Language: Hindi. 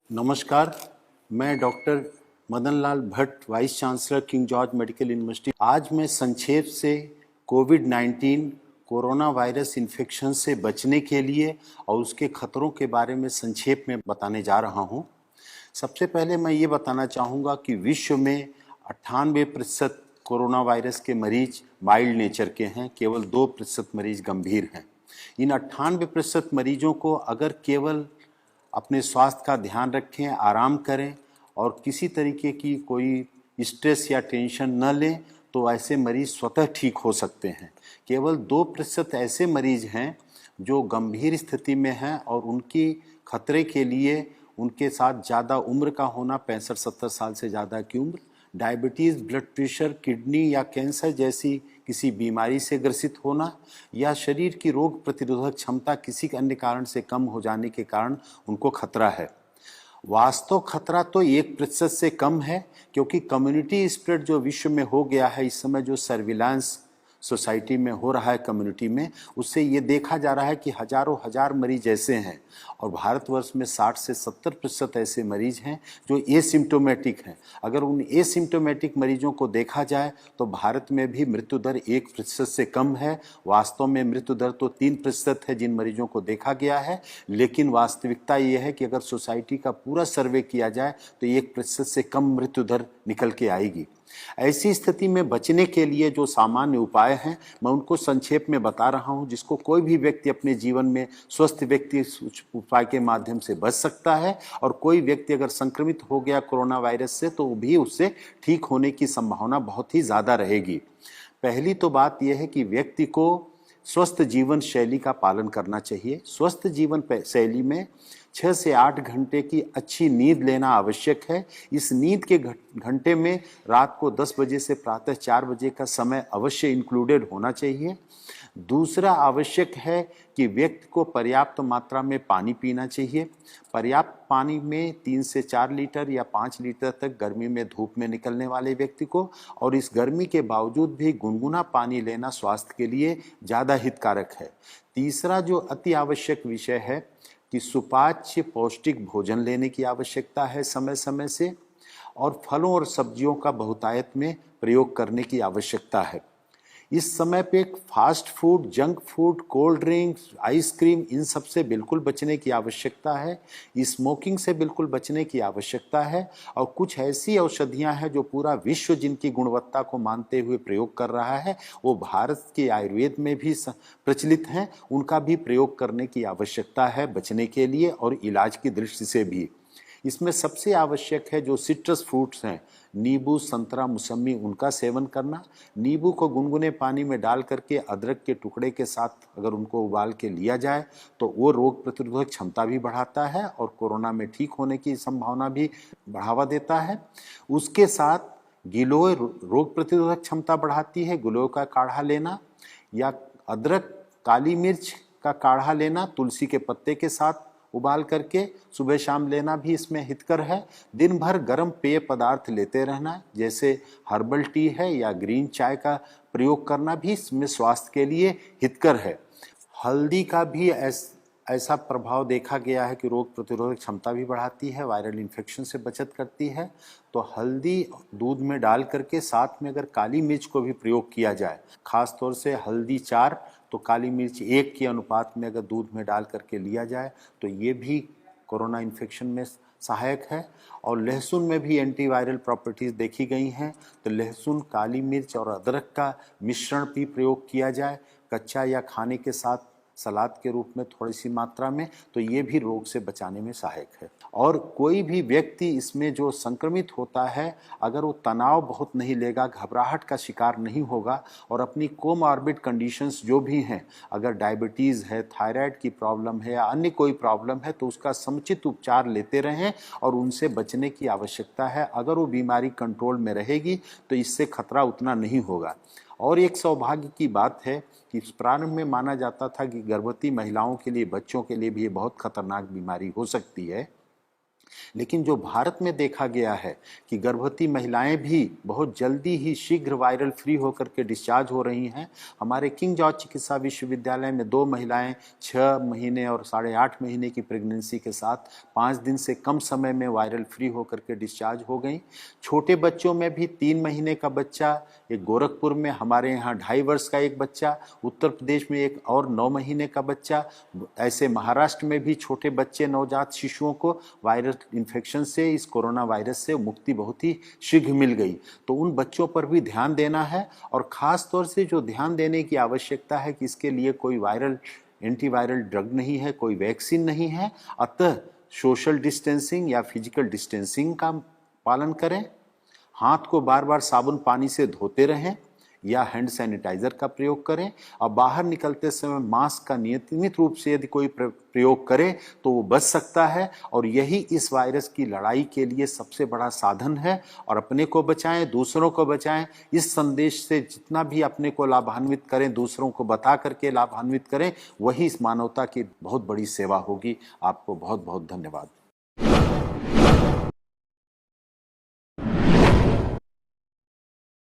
नमस्कार। मैं doctor Madan Lal Bhatt, vice chancellor King George medical university. आज मैं संक्षेप से कोविड-19 कोरोना वायरस इन्फेक्शन से बचने के लिए और उसके खतरों के बारे में संक्षेप में बताने जा रहा हूं। सबसे पहले मैं ये बताना चाहूँगा कि विश्व में 98% कोरोना वायरस के मरीज माइल्ड नेचर के हैं, केवल 2% मरीज गंभीर हैं। इन 98% मरीजों को अगर केवल अपने स्वास्थ्य का ध्यान रखें, आराम करें और किसी तरीके की कोई स्ट्रेस या टेंशन न लें तो ऐसे मरीज स्वतः ठीक हो सकते हैं। केवल 2% ऐसे मरीज हैं जो गंभीर स्थिति में हैं और उनकी खतरे के लिए उनके साथ ज़्यादा उम्र का होना, 65-70 साल से ज़्यादा की उम्र, डायबिटीज़, ब्लड प्रेशर, किडनी या कैंसर जैसी किसी बीमारी से ग्रसित होना या शरीर की रोग प्रतिरोधक क्षमता किसी अन्य कारण से कम हो जाने के कारण उनको खतरा है। वास्तव खतरा तो 1% से कम है, क्योंकि कम्युनिटी स्प्रेड जो विश्व में हो गया है इस समय, जो सर्विलांस सोसाइटी में हो रहा है कम्युनिटी में, उससे ये देखा जा रहा है कि हजारों हजार मरीज ऐसे हैं और भारतवर्ष में 60 से 70% ऐसे मरीज हैं जो एसिम्टोमेटिक हैं। अगर उन एसिम्टोमेटिक मरीजों को देखा जाए तो भारत में भी मृत्यु दर 1% से कम है। वास्तव में मृत्यु दर तो 3% है जिन मरीजों को देखा गया है, लेकिन वास्तविकता ये है कि अगर सोसाइटी का पूरा सर्वे किया जाए तो 1% से कम मृत्यु दर निकल के आएगी। ऐसी स्थिति में बचने के लिए जो सामान्य उपाय हैं मैं उनको संक्षेप में बता रहा हूं, जिसको कोई भी व्यक्ति अपने जीवन में स्वस्थ व्यक्ति उपाय के माध्यम से बच सकता है। और कोई व्यक्ति अगर संक्रमित हो गया कोरोना वायरस से तो भी उससे ठीक होने की संभावना बहुत ही ज़्यादा रहेगी। पहली तो बात यह है कि व्यक्ति को स्वस्थ जीवन शैली का पालन करना चाहिए। स्वस्थ जीवन शैली में 6 से 8 घंटे की अच्छी नींद लेना आवश्यक है। इस नींद के घंटे में रात को 10 बजे से प्रातः 4 बजे का समय अवश्य इंक्लूडेड होना चाहिए। दूसरा आवश्यक है कि व्यक्ति को पर्याप्त मात्रा में पानी पीना चाहिए। पर्याप्त पानी में 3 से 4 लीटर या 5 लीटर तक गर्मी में धूप में निकलने वाले व्यक्ति को, और इस गर्मी के बावजूद भी गुनगुना पानी लेना स्वास्थ्य के लिए ज़्यादा हितकारक है। तीसरा जो अति आवश्यक विषय है कि सुपाच्य पौष्टिक भोजन लेने की आवश्यकता है समय समय से, और फलों और सब्जियों का बहुतायत में प्रयोग करने की आवश्यकता है। इस समय पे fast food, junk food, cold drinks, ice cream, इन सब से बिल्कुल बचने की आवश्यकता है। स्मोकिंग से बिल्कुल बचने की आवश्यकता है। और कुछ ऐसी औषधियां हैं जो पूरा विश्व जिनकी गुणवत्ता को मानते हुए प्रयोग कर रहा है, वो भारत के आयुर्वेद में भी प्रचलित हैं, उनका भी प्रयोग करने की आवश्यकता है बचने के लिए और इलाज की दृष्टि से भी। इसमें सबसे आवश्यक है जो सिट्रस फ्रूट्स हैं, नींबू, संतरा, मौसमी, उनका सेवन करना। नींबू को गुनगुने पानी में डाल करके अदरक के टुकड़े के साथ अगर उनको उबाल के लिया जाए तो वो रोग प्रतिरोधक क्षमता भी बढ़ाता है और कोरोना में ठीक होने की संभावना भी बढ़ावा देता है। उसके साथ गिलोय रोग प्रतिरोधक क्षमता बढ़ाती है। गिलोय का काढ़ा लेना या अदरक, काली मिर्च का काढ़ा लेना तुलसी के पत्ते के साथ उबाल करके सुबह शाम लेना भी इसमें हितकर है। दिन भर गर्म पेय पदार्थ लेते रहना, जैसे हर्बल टी है या ग्रीन चाय का प्रयोग करना भी इसमें स्वास्थ्य के लिए हितकर है। हल्दी का भी ऐसा प्रभाव देखा गया है कि रोग प्रतिरोधक क्षमता भी बढ़ाती है, वायरल इन्फेक्शन से बचत करती है। तो हल्दी दूध में डाल करके साथ में अगर काली मिर्च को भी प्रयोग किया जाए, खास तौर से हल्दी 4 तो काली मिर्च 1 के अनुपात में अगर दूध में डाल करके लिया जाए तो ये भी कोरोना इन्फेक्शन में सहायक है। और लहसुन में भी एंटीवायरल प्रॉपर्टीज़ देखी गई हैं, तो लहसुन, काली मिर्च और अदरक का मिश्रण भी प्रयोग किया जाए कच्चा या खाने के साथ सलाद के रूप में थोड़ी सी मात्रा में, तो ये भी रोग से बचाने में सहायक है। और कोई भी व्यक्ति इसमें जो संक्रमित होता है अगर वो तनाव बहुत नहीं लेगा, घबराहट का शिकार नहीं होगा और अपनी कोमॉर्बिड कंडीशंस जो भी हैं, अगर डायबिटीज़ है, थायराइड की प्रॉब्लम है या अन्य कोई प्रॉब्लम है, तो उसका समुचित उपचार लेते रहें और उनसे बचने की आवश्यकता है। अगर वो बीमारी कंट्रोल में रहेगी तो इससे खतरा उतना नहीं होगा। और एक सौभाग्य की बात है कि प्रारंभ में माना जाता था कि गर्भवती महिलाओं के लिए, बच्चों के लिए भी ये बहुत खतरनाक बीमारी हो सकती है, लेकिन जो भारत में देखा गया है कि गर्भवती महिलाएं भी बहुत जल्दी ही शीघ्र वायरल फ्री होकर के डिस्चार्ज हो रही हैं। हमारे किंग जॉर्ज चिकित्सा विश्वविद्यालय में 2 महिलाएं 6 महीने और 8.5 महीने की प्रेगनेंसी के साथ 5 दिन से कम समय में वायरल फ्री होकर के डिस्चार्ज हो गई। छोटे बच्चों में भी 3 महीने का बच्चा, एक गोरखपुर में, हमारे यहाँ 2.5 वर्ष का एक बच्चा, उत्तर प्रदेश में एक और 9 महीने का बच्चा, ऐसे महाराष्ट्र में भी छोटे बच्चे नवजात शिशुओं को वायरल इन्फेक्शन से, इस कोरोना वायरस से मुक्ति बहुत ही शीघ्र मिल गई। तो उन बच्चों पर भी ध्यान देना है और ख़ास तौर से जो ध्यान देने की आवश्यकता है कि इसके लिए कोई वायरल एंटीवायरल ड्रग नहीं है, कोई वैक्सीन नहीं है, अतः सोशल डिस्टेंसिंग या फिजिकल डिस्टेंसिंग का पालन करें, हाथ को बार बार साबुन पानी से धोते रहें या हैंड सैनिटाइजर का प्रयोग करें और बाहर निकलते समय मास्क का नियमित रूप से यदि कोई प्रयोग करे तो वो बच सकता है और यही इस वायरस की लड़ाई के लिए सबसे बड़ा साधन है। और अपने को बचाएं, दूसरों को बचाएं। इस संदेश से जितना भी अपने को लाभान्वित करें, दूसरों को बता करके लाभान्वित करें, वही इस मानवता की बहुत बड़ी सेवा होगी। आपको बहुत बहुत धन्यवाद।